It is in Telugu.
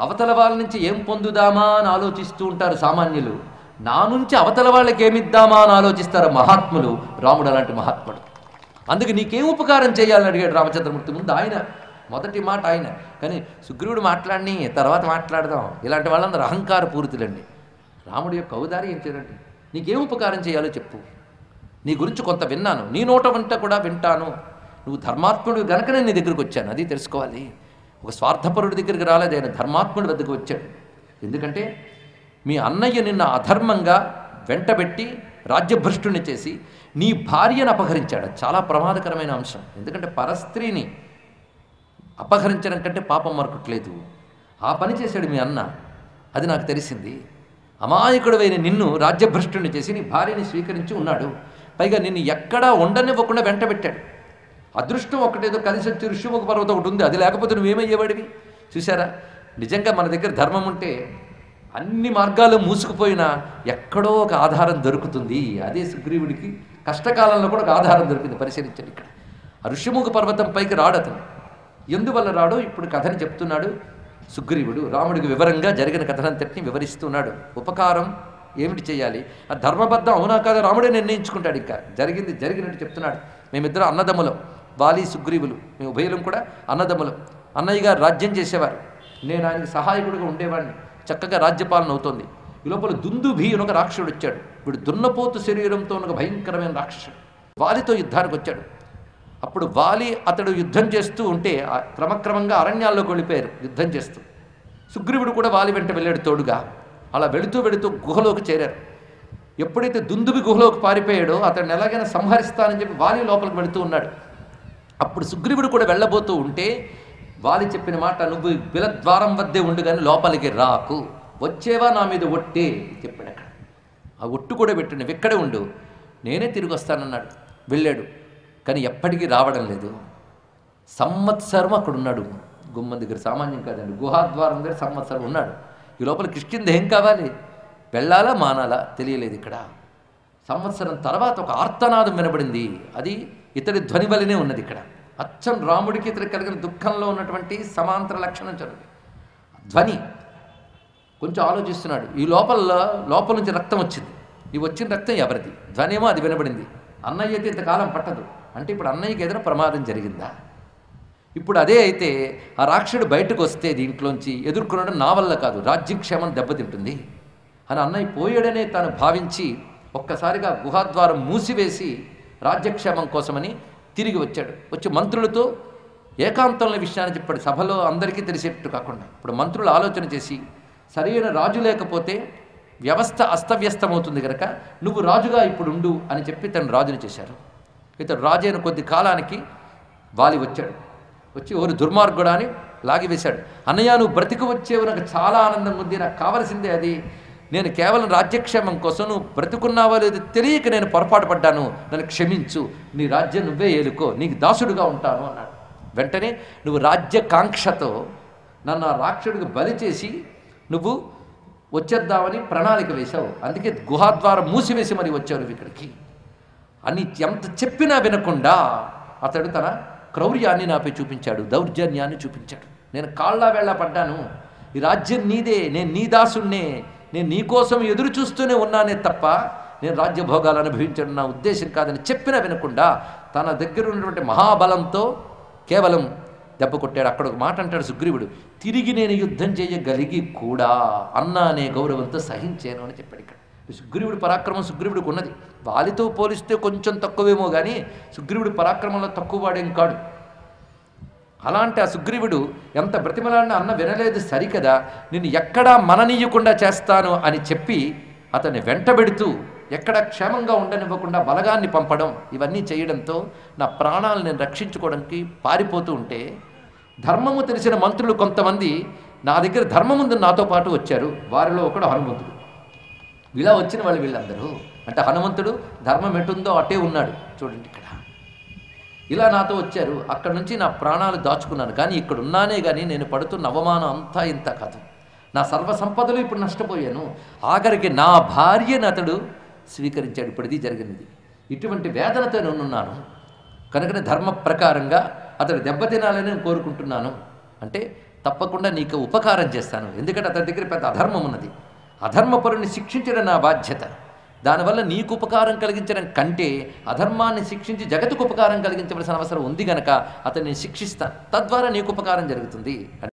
అవతల వాళ్ళ నుంచి ఏం పొందుదామా అని ఆలోచిస్తూ ఉంటారు సామాన్యులు. నా నుంచి అవతల వాళ్ళకి ఏమిద్దామా అని ఆలోచిస్తారు మహాత్ములు. రాముడు అలాంటి మహాత్ముడు. అందుకు నీకేం ఉపకారం చేయాలని అడిగాడు రామచంద్రమూర్తి. ముందు ఆయన మొదటి మాట ఆయన. కానీ సుగ్రీవుడు మాట్లాడిని తర్వాత మాట్లాడదాం. ఇలాంటి వాళ్ళందరూ అహంకార పూరితులండి. రాముడి యొక్క ఔదార్యం ఏం చేయాలంటే, నీకేం ఉపకారం చేయాలో చెప్పు. నీ గురించి కొంత విన్నాను, నీ నోట వెంట కూడా వింటాను. నువ్వు ధర్మాత్ముడు గనకనే నీ దగ్గరికి వచ్చాను, అది తెలుసుకోవాలి. ఒక స్వార్థపరుడి దగ్గరికి రాలేదు, ఆయన ధర్మాత్ముడి వద్దకు వచ్చాడు. ఎందుకంటే మీ అన్నయ్య నిన్న అధర్మంగా వెంటబెట్టి రాజ్యభ్రష్టుని చేసి నీ భార్యను అపహరించాడు. చాలా ప్రమాదకరమైన అంశం. ఎందుకంటే పరస్త్రీని అపహరించడం కంటే పాపం మరొకట్లేదు. ఆ పని చేశాడు మీ అన్న, అది నాకు తెలిసింది. అమాయకుడవైన నిన్ను రాజ్యభ్రష్టుని చేసి నీ భార్యని స్వీకరించి ఉన్నాడు. పైగా నిన్ను ఎక్కడా ఉండనివ్వకుండా వెంటబెట్టాడు. అదృష్టం ఒకటేదో కలిసి వచ్చి ఋష్యముఖ పర్వతం ఒకటి ఉంది, అది లేకపోతే నువ్వేమయ్యేవాడివి. చూసారా, నిజంగా మన దగ్గర ధర్మం ఉంటే అన్ని మార్గాలు మూసుకుపోయినా ఎక్కడో ఒక ఆధారం దొరుకుతుంది. అదే సుగ్రీవుడికి కష్టకాలంలో కూడా ఒక ఆధారం దొరికింది. పరిశీలించాడు. ఇక్కడ ఆ ఋష్యముఖ పర్వతం పైకి రాడు అతను. ఎందువల్ల రాడో ఇప్పుడు కథని చెప్తున్నాడు సుగ్రీవుడు. రాముడికి వివరంగా జరిగిన కథనంతటిని వివరిస్తున్నాడు. ఉపకారం ఏమిటి చేయాలి, ఆ ధర్మబద్ధం అవునా కాదా రాముడే నిర్ణయించుకుంటాడు. ఇంకా జరిగింది జరిగినట్టు చెప్తున్నాడు. మేమిద్దరం అన్నదమ్ములం, వాలి సుగ్రీవులు, మేము ఉభయలం కూడా అన్నదమ్ములం. అన్నయ్య గారు రాజ్యం చేసేవారు, నేను ఆయనకి సహాయకుడిగా ఉండేవాడిని. చక్కగా రాజ్యపాలన అవుతోంది. ఈ లోపల దుందుభి అని ఒక రాక్షసుడు వచ్చాడు. వీడు దున్నపోతు శరీరంతో ఉన్న భయంకరమైన రాక్షసుడు. వాలితో యుద్ధానికి వచ్చాడు. అప్పుడు వాలి అతడు యుద్ధం చేస్తూ ఉంటే క్రమక్రమంగా అరణ్యాల్లోకి వెళ్ళిపోయారు యుద్ధం చేస్తూ. సుగ్రీవుడు కూడా వాలి వెంట వెళ్ళాడు తోడుగా. అలా వెళుతూ వెళుతూ గుహలోకి చేరారు. ఎప్పుడైతే దుందుబి గుహలోకి పారిపోయాడో అతడిని ఎలాగైనా సంహరిస్తానని చెప్పి వాలి లోపలికి వెళుతూ ఉన్నాడు. అప్పుడు సుగ్రీవుడు కూడా వెళ్ళబోతూ ఉంటే వాలి చెప్పిన మాట, నువ్వు బిలద్వారం వద్దే ఉండు కానీ లోపలికి రాకు, వచ్చేవా నా మీద ఒట్టే చెప్పాడు. అక్కడ ఆ ఒట్టు కూడా పెట్టండి, నువ్వు ఇక్కడే ఉండు, నేనే తిరిగి వస్తానన్నాడు. వెళ్ళాడు, కానీ ఎప్పటికీ రావడం లేదు. సంవత్సరం అక్కడ ఉన్నాడు. గుమ్మం దగ్గర సామాన్యం కాదండి, గుహాద్వారం దగ్గర సంవత్సరం ఉన్నాడు. ఈ లోపల కిష్కింద ఏం కావాలి, వెళ్ళాలా మానాలా తెలియలేదు. ఇక్కడ సంవత్సరం తర్వాత ఒక ఆర్తనాదం వినబడింది. అది ఇతడి ధ్వని వలనే ఉన్నది. ఇక్కడ అచ్చం రాముడికి ఇతడు కలిగిన దుఃఖంలో ఉన్నటువంటి సమాంతర లక్షణం చదువు ధ్వని. కొంచెం ఆలోచిస్తున్నాడు. ఈ లోపల నుంచి రక్తం వచ్చింది. ఈ వచ్చిన రక్తం ఎవరిది? ధ్వని ఏమో అది వినబడింది. అన్నయ్య అయితే ఇంతకాలం పట్టదు అంటే ఇప్పుడు అన్నయ్యకి ఏదైనా ప్రమాదం జరిగిందా? ఇప్పుడు అదే అయితే ఆ రాక్షసుడు బయటకు వస్తే దీంట్లోంచి ఎదుర్కొనడం నా వల్ల కాదు, రాజ్యక్షేమం దెబ్బతింటుంది అని అన్నయ్య పోయాడనే తాను భావించి ఒక్కసారిగా గుహాద్వారం మూసివేసి రాజ్యక్షేమం కోసమని తిరిగి వచ్చాడు. వచ్చి మంత్రులతో ఏకాంతంలో విషయాన్ని చెప్పాడు. సభలో అందరికీ తెలిసేటట్టు కాకుండా. ఇప్పుడు మంత్రులు ఆలోచన చేసి సరైన రాజు లేకపోతే వ్యవస్థ అస్తవ్యస్తమవుతుంది కనుక నువ్వు రాజుగా ఇప్పుడు ఉండు అని చెప్పి తను రాజుని చేశారు. ఇతడు రాజు అయిన కొద్ది కాలానికి వాలి వచ్చాడు. వచ్చి ఓరు దుర్మార్గుడా అని లాగివేశాడు. అన్నయ్య నువ్వు బ్రతికి వచ్చేవి నాకు చాలా ఆనందంగా ఉంది, నాకు కావలసిందే అది. నేను కేవలం రాజ్యక్షేమం కోసం నువ్వు బ్రతుకున్నావో లేదో తెలియక నేను పొరపాటు పడ్డాను, నన్ను క్షమించు, నీ రాజ్యం నువ్వే ఏలుకో, నీకు దాసుడుగా ఉంటాను అన్నాడు. వెంటనే నువ్వు రాజ్యకాంక్షతో నన్ను ఆ రాక్షసుడికి బలి చేసి నువ్వు వచ్చేద్దామని ప్రణాళిక వేశావు, అందుకే గుహాద్వారం మూసివేసి మరి వచ్చారు ఇక్కడికి అని ఎంత చెప్పినా వినకుండా అతడు తన క్రౌర్యాన్ని నాపై చూపించాడు, దౌర్జన్యాన్ని చూపించాడు. నేను కాళ్ళ వేళ్ళ పడ్డాను, ఈ రాజ్యం నీదే, నేను నీ దాసుణ్ణే, నేను నీకోసం ఎదురు చూస్తూనే ఉన్నానే తప్ప నేను రాజ్యభోగాలు అనుభవించడం నా ఉద్దేశం కాదని చెప్పినా వినకుండా తన దగ్గర ఉన్నటువంటి మహాబలంతో కేవలం దెబ్బ కొట్టాడు. అక్కడ ఒక మాట అంటాడు సుగ్రీవుడు, తిరిగి నేను యుద్ధం చేయగలిగి కూడా అన్న అనే గౌరవంతో సహించాను అని చెప్పాడు. ఇక్కడ సుగ్రీవుడి పరాక్రమం సుగ్రీవుడికి ఉన్నది. వాలితో పోలిస్తే కొంచెం తక్కువేమో కానీ సుగ్రీవుడి పరాక్రమంలో తక్కువ వాడేం కాడు. అలాంటి ఆ సుగ్రీవుడు ఎంత బ్రతిమలాడినా అన్న వినలేదు సరికదా, నిన్ను ఎక్కడా మననీయకుండా చేస్తాను అని చెప్పి అతన్ని వెంటబెడుతూ ఎక్కడ క్షేమంగా ఉండనివ్వకుండా బలగాన్ని పంపడం, ఇవన్నీ చేయడంతో నా ప్రాణాలను నేను రక్షించుకోవడానికి పారిపోతూ ఉంటే ధర్మము తెలిసిన మంత్రులు కొంతమంది నా దగ్గర ధర్మం ఉందని నాతో పాటు వచ్చారు. వారిలో ఒకడు హనుమంతుడు. ఇలా వచ్చిన వాళ్ళు వీళ్ళందరూ అంటే హనుమంతుడు ధర్మం ఎటుందో అటే ఉన్నాడు. చూడండి ఇక్కడ ఇలా నాతో వచ్చారు, అక్కడ నుంచి నా ప్రాణాలు దాచుకున్నాను, కానీ ఇక్కడ ఉన్నానే కానీ నేను పడుతున్న అవమానం అంతా ఇంత కాదు. నా సర్వసంపదలు ఇప్పుడు నష్టపోయాను, ఆఖరికి నా భార్యను అతడు స్వీకరించాడు. ఇప్పుడు ఇది జరిగినది. ఇటువంటి వేదనతో నేనున్నాను కనుకనే ధర్మ ప్రకారంగా అతడు దెబ్బతినాలని నేను కోరుకుంటున్నాను అంటే తప్పకుండా నీకు ఉపకారం చేస్తాను. ఎందుకంటే అతని దగ్గర పెద్ద అధర్మం ఉన్నది. అధర్మపరుని శిక్షించడం నా బాధ్యత. దానివల్ల నీకు ఉపకారం కలిగించడం కంటే అధర్మాన్ని శిక్షించి జగత్తుకు ఉపకారం కలిగించవలసిన అవసరం ఉంది గనక అతన్ని శిక్షిస్తాను. తద్వారా నీకు ఉపకారం జరుగుతుంది.